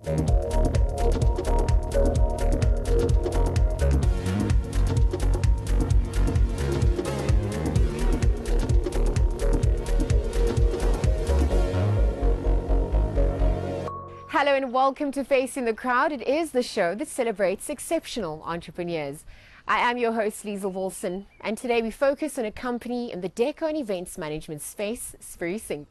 Hello and welcome to Facing the Crowd. It is the show that celebrates exceptional entrepreneurs. I am your host, Liesl Wilson, and today we focus on a company in the deco and events management space, Spirisync.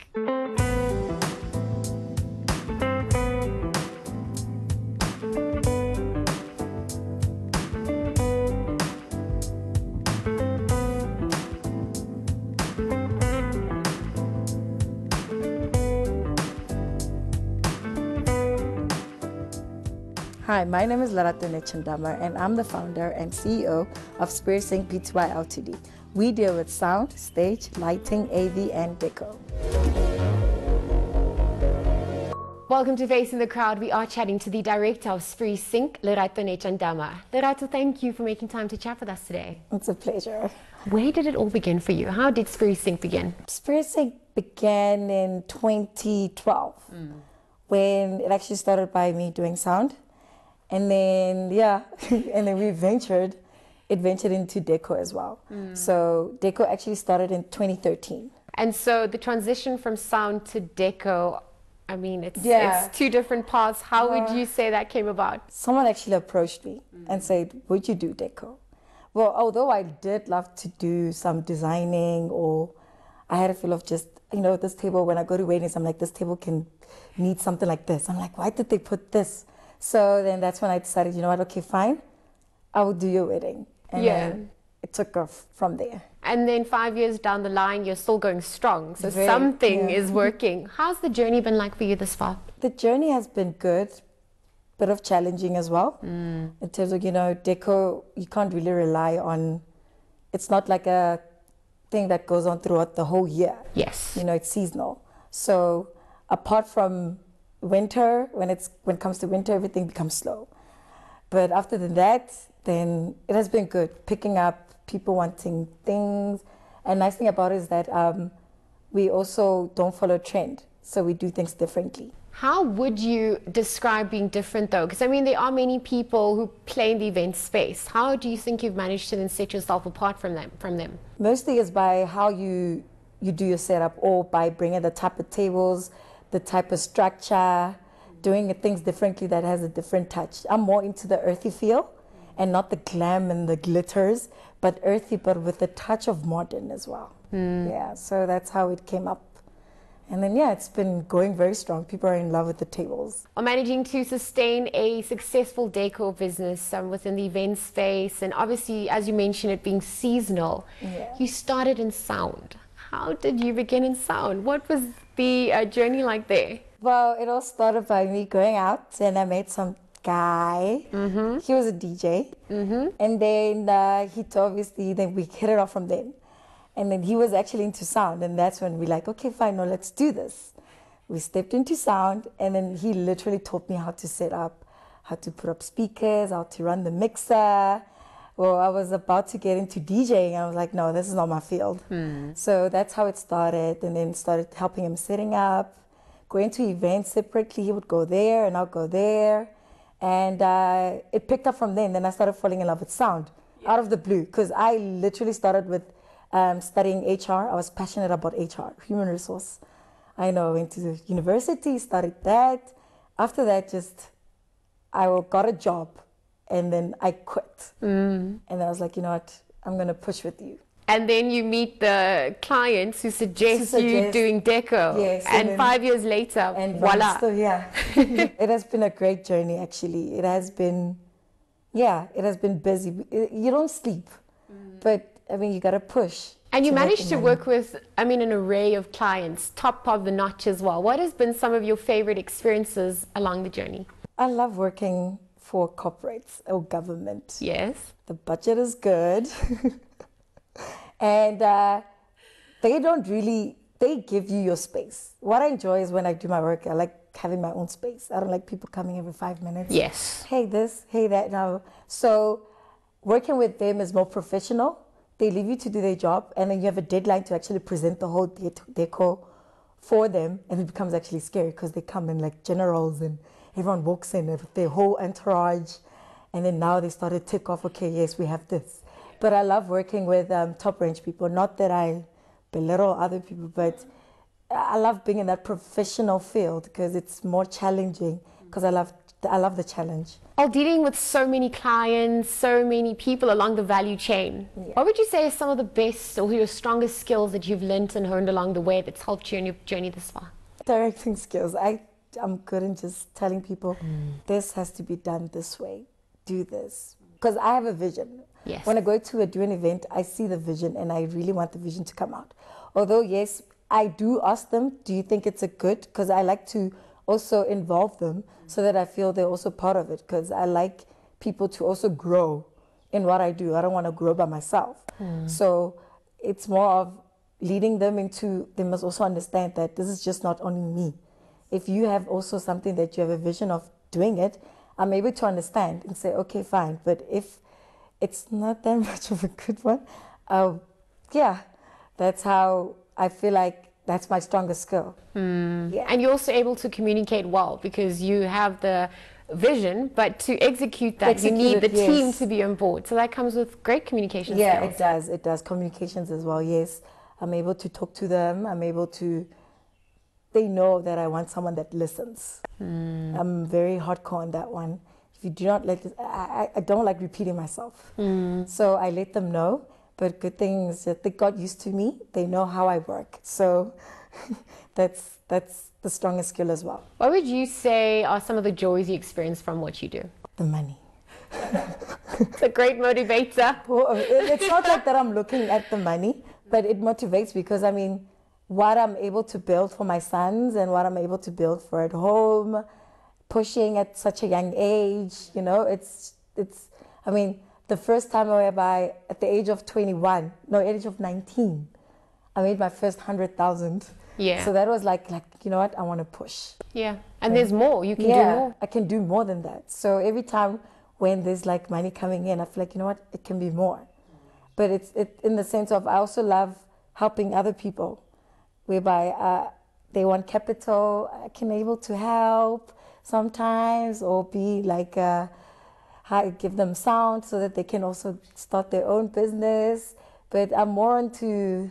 Hi, my name is Lerato Nechandama, and I'm the founder and CEO of Spirisync Pty Ltd. We deal with sound, stage, lighting, AV, and deco. Welcome to Facing the Crowd. We are chatting to the director of Spirisync, Lerato Nechandama. Lerato, thank you for making time to chat with us today. It's a pleasure. Where did it all begin for you? How did Spirisync begin? Spirisync began in 2012 when it actually started by me doing sound. And then, and then it ventured into deco as well. So deco actually started in 2013. And so the transition from sound to deco, I mean, it's two different paths. How would you say that came about? Someone actually approached me and said, would you do deco? Well, although I did love to do some designing, or I had a feel of just, this table, when I go to weddings, I'm like, this table need something like this. I'm like, why did they put this? So then that's when I decided, you know what, okay, fine, I will do your wedding. And then it took off from there. And then 5 years down the line, you're still going strong. So something is working. How's the journey been like for you this far? The journey has been good, bit of challenging as well. In terms of, deco, you can't really rely on, it's not like a thing that goes on throughout the whole year. Yes. It's seasonal. So apart from winter, when it comes to winter, everything becomes slow. But after that, then it has been good, picking up, people wanting things. And nice thing about it is that we also don't follow trend, so we do things differently. How would you describe being different though? Because I mean, there are many people who play in the event space. How do you think you've managed to then set yourself apart from them? Mostly is by how you do your setup, or by bringing the type of tables, the type of structure, doing things differently that has a different touch. I'm more into the earthy feel and not the glam and the glitters, but earthy, but with a touch of modern as well. Yeah, so that's how it came up. And then, it's been going very strong. People are in love with the tables. Or managing to sustain a successful decor business within the event space, and obviously, as you mentioned, it being seasonal. You started in sound. How did you begin in sound? What was the journey like there? Well, it all started by me going out, and I met some guy. He was a DJ. And then then we hit it off from then. And then he was actually into sound, and that's when we're like, okay, fine, no, let's do this. We stepped into sound, and then he literally taught me how to set up, how to put up speakers, how to run the mixer. Well, I was about to get into DJing. I was like, no, this is not my field. So that's how it started, and then started helping him setting up, going to events separately. He would go there, and I'll go there. And it picked up from then. Then I started falling in love with sound out of the blue, because I literally started with studying HR. I was passionate about HR, human resource. I went to the university, studied that. After that, I got a job. And then I quit. And I was like, you know what, I'm going to push with you. And then you meet the clients who suggest you doing deco. Yes. And 5 years later, and voila. Still, it has been a great journey, actually. It has been busy. You don't sleep. But, I mean, you got to push. And you managed to work with, an array of clients, top of the notch as well. What has been some of your favorite experiences along the journey? I love working for corporates or government. Yes. The budget is good. And they give you your space. What I enjoy is when I do my work, I like having my own space. I don't like people coming every 5 minutes. Yes. Hey this, hey that. No. So working with them is more professional. They leave you to do their job, and then you have a deadline to actually present the whole deco for them, and it becomes actually scary because they come in like generals and everyone walks in with their whole entourage. And then now they started to tick off, okay, yes, we have this. But I love working with top range people. Not that I belittle other people, but I love being in that professional field because it's more challenging because I love the challenge. While dealing with so many clients, so many people along the value chain, what would you say is some of the best or your strongest skills that you've learnt and honed along the way that's helped you in your journey this far? Directing skills. I'm good in just telling people, this has to be done this way. Do this. Because I have a vision. Yes. When I go to do an event, I see the vision and I really want the vision to come out. Although, yes, I do ask them, do you think it's a good? Because I like to also involve them so that I feel they're also part of it. Because I like people to also grow in what I do. I don't want to grow by myself. So it's more of leading them into, they must also understand that this is just not only me. If you have also something that you have a vision of doing it, I'm able to understand and say, okay, fine. But if it's not that much of a good one, yeah, that's how I feel like that's my strongest skill. Yeah. And you're also able to communicate well because you have the vision, but to execute that, you need the team to be on board. So that comes with great communication skills. Yeah, it does. It does. Communications as well, yes. I'm able to talk to them. I'm able to, they know that I want someone that listens. I'm very hardcore on that one. If you do not let it, I don't like repeating myself. So I let them know. But good thing is that they got used to me. They know how I work. So that's the strongest skill as well. What would you say are some of the joys you experience from what you do? The money. It's a great motivator. Well, it's not like that I'm looking at the money, but it motivates because, I mean, what I'm able to build for my sons and what I'm able to build for at home, pushing at such a young age, you know, I mean, the first time whereby at the age of 19, I made my first 100,000. Yeah. So that was like, you know what, I want to push. Yeah. And there's more, you can do more. I can do more than that. So every time when there's like money coming in, I feel like, you know what, it can be more. But it's in the sense of, I also love helping other people, whereby they want capital, I can able to help sometimes, or be like, I give them sound so that they can also start their own business. But I'm more into,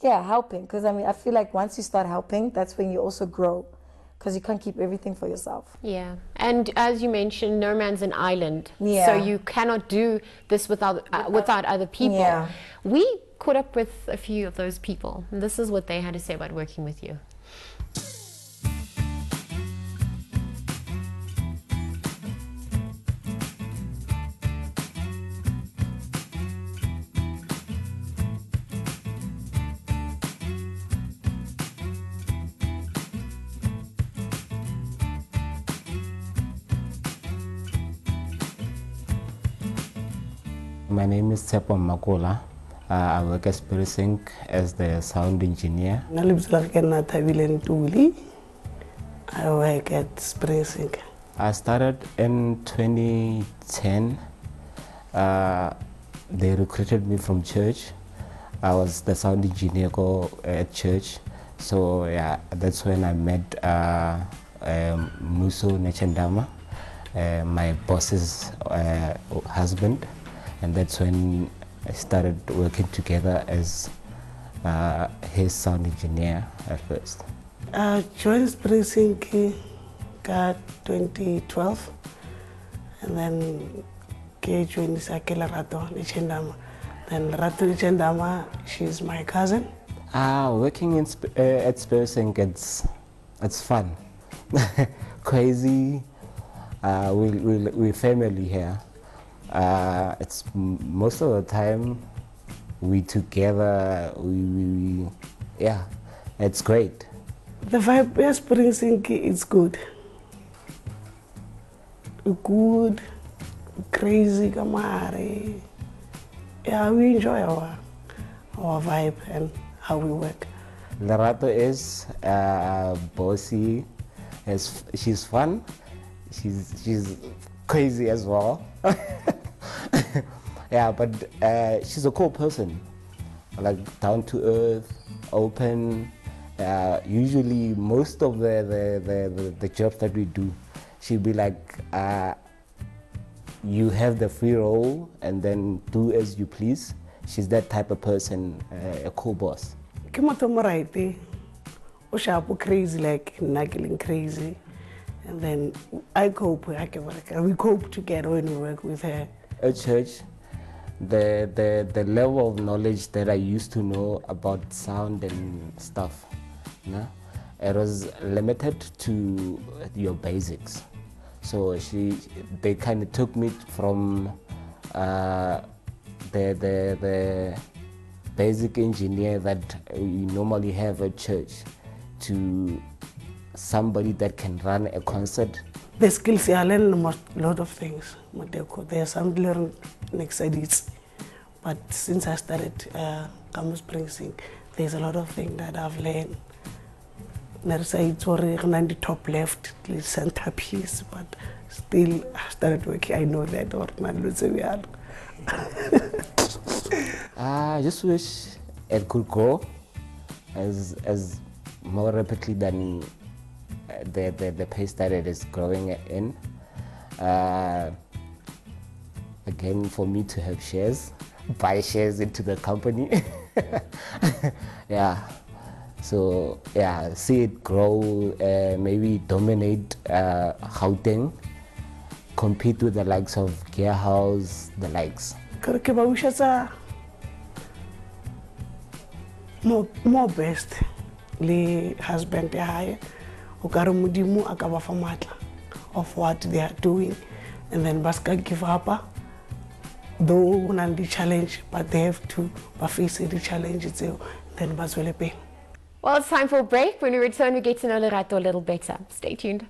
helping. Because I mean, I feel like once you start helping, that's when you also grow. Because you can't keep everything for yourself. Yeah. And as you mentioned, no man's an island. Yeah. So you cannot do this without other people. Yeah. We caught up with a few of those people. And this is what they had to say about working with you. My name is Tsepo Makola. I work at Spirisync as the sound engineer. I work at Spirisync. I started in 2010. They recruited me from church. I was the sound engineer at church. So yeah, that's when I met Muso Nechendama, my boss's husband. And that's when I started working together as his sound engineer at first. I joined Spirisync in 2012, and then I joined Rato Nechendama. Then Rato Nechendama, she's my cousin. Working at Spirisync, it's fun, crazy. We're family here. It's most of the time we together. It's great. The vibe at Spirisync is good. Good, crazy, kamare. Yeah, we enjoy our vibe and how we work. Lerato is bossy. She's fun. She's crazy as well. Yeah, but she's a cool person, like down to earth, open. Usually, most of the jobs that we do, she'd be like, you have the free roll and then do as you please. She's that type of person, a cool boss. Crazy, like knuckling crazy. And then we cope together when we work with her. At church, the level of knowledge that I used to know about sound and stuff, it was limited to your basics. So they kind of took me from the basic engineer that you normally have at church to somebody that can run a concert. The skills I learned a lot of things. There's some learn next edits. But since I started Spirisync, there's a lot of things that I've learned. It's already on the top left, the centerpiece, but still I started working. I know that or not. I just wish it could grow as more rapidly than the pace that it is growing in. Again, for me to have shares, buy shares into the company. Yeah. So yeah, see it grow, maybe dominate Gauteng, compete with the likes of Gearhouse, the likes. More best, the husband they hire, Mudimu akaba famata of what they are doing, and then Baska give up. Though the challenge, but they have to face the challenge itself, then Baswele pay. Well, it's time for a break. When we return, we get to know Lerato a little better. Stay tuned.